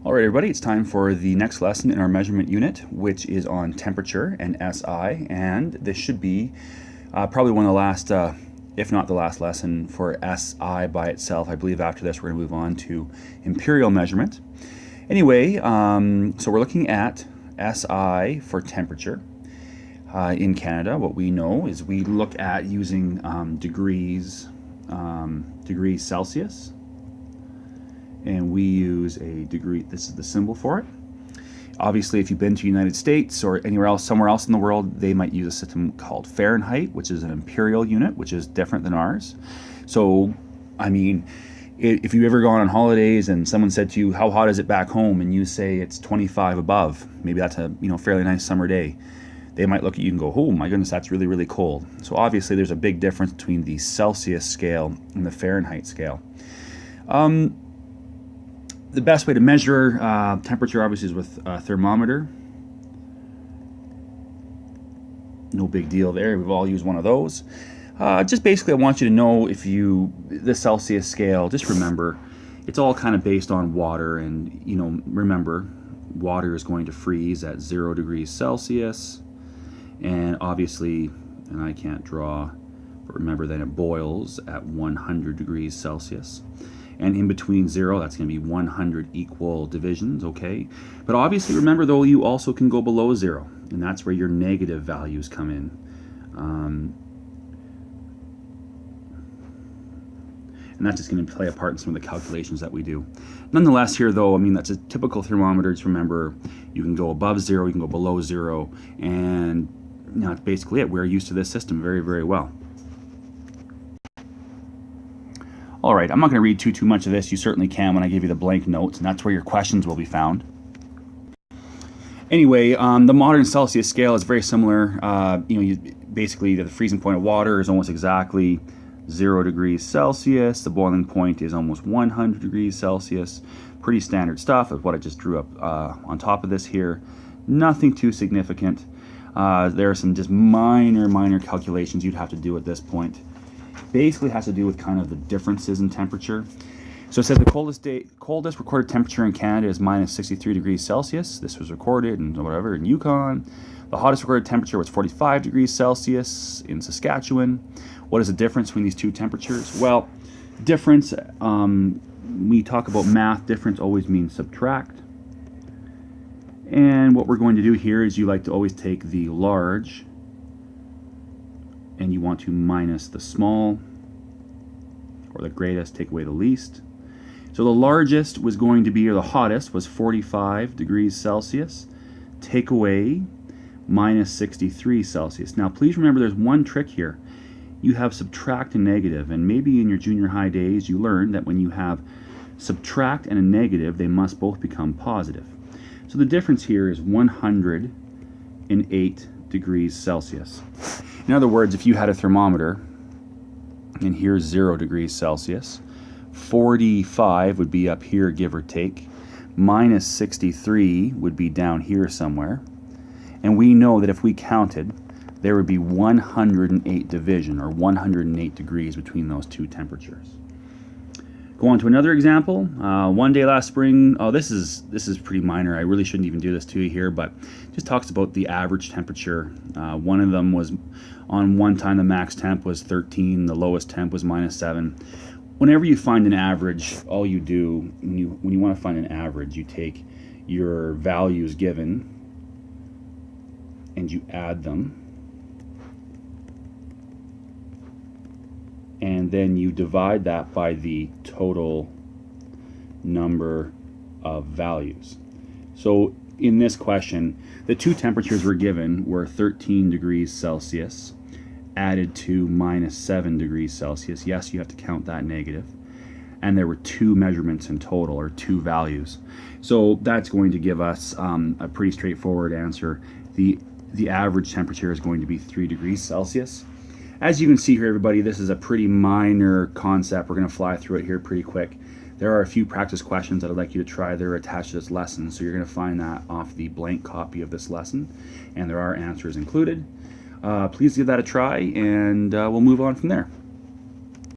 All right, everybody, it's time for the next lesson in our measurement unit, which is on temperature and SI, and this should be probably one of the last, if not the last lesson for SI by itself. I believe after this we're going to move on to imperial measurement. Anyway, so we're looking at SI for temperature. In Canada, what we know is we look at using degrees Celsius. And we use a degree, this is the symbol for it. Obviously, if you've been to the United States or anywhere else, somewhere else in the world, they might use a system called Fahrenheit, which is an imperial unit, which is different than ours. So, I mean, if you've ever gone on holidays and someone said to you, how hot is it back home? And you say it's 25 above, maybe that's a fairly nice summer day. They might look at you and go, oh my goodness, that's really, really cold. So obviously there's a big difference between the Celsius scale and the Fahrenheit scale. The best way to measure temperature obviously is with a thermometer. No big deal there, we've all used one of those. Just basically I want you to know the Celsius scale, just remember, it's all kind of based on water, and remember, water is going to freeze at 0 degrees Celsius, and obviously, and I can't draw, but remember that it boils at 100 degrees Celsius. And in between 0, that's going to be 100 equal divisions, okay? But obviously, remember, though, you also can go below 0, and that's where your negative values come in. And that's just going to play a part in some of the calculations that we do. Nonetheless, here, though, I mean, that's a typical thermometer. Just remember, you can go above 0, you can go below 0, and that's basically it. We're used to this system very, very well. All right, I'm not going to read too much of this. You certainly can when I give you the blank notes, and that's where your questions will be found. Anyway, the modern Celsius scale is very similar. Basically, the freezing point of water is almost exactly 0 degrees Celsius. The boiling point is almost 100 degrees Celsius. Pretty standard stuff of what I just drew up on top of this here. Nothing too significant. There are some just minor calculations you'd have to do at this point. Basically has to do with kind of the differences in temperature. So it says the coldest recorded temperature in Canada is minus 63 degrees Celsius. This was recorded in Yukon. The hottest recorded temperature was 45 degrees Celsius in Saskatchewan. What is the difference between these two temperatures? Well, difference, when you talk about math, difference always means subtract. And what we're going to do here is you like to always take the large and you want to minus the small, or the greatest, take away the least. So the largest was going to be, or the hottest, was 45 degrees Celsius. Take away minus 63 Celsius. Now please remember there's one trick here. You have subtract and negative, and maybe in your junior high days you learned that when you have subtract and a negative, they must both become positive. So the difference here is 108 degrees Celsius. In other words, if you had a thermometer, and here's 0 degrees Celsius, 45 would be up here, give or take, minus 63 would be down here somewhere, and we know that if we counted, there would be 108 division, or 108 degrees between those two temperatures. Go on to another example. One day last spring, this is pretty minor. I really shouldn't even do this to you here, but just talks about the average temperature. One of them was on one time the max temp was 13, the lowest temp was -7. Whenever you find an average, all you do when you want to find an average, you take your values given and you add them, and then you divide that by the total number of values. So in this question, the two temperatures were given were 13 degrees Celsius added to -7 degrees Celsius. Yes, you have to count that negative. And there were two measurements in total, or two values. So that's going to give us a pretty straightforward answer. The average temperature is going to be 3 degrees Celsius. As you can see here, everybody, this is a pretty minor concept. We're going to fly through it here pretty quick. There are a few practice questions that I'd like you to try. They're attached to this lesson, so you're going to find that off the blank copy of this lesson, and there are answers included. Please give that a try, and we'll move on from there.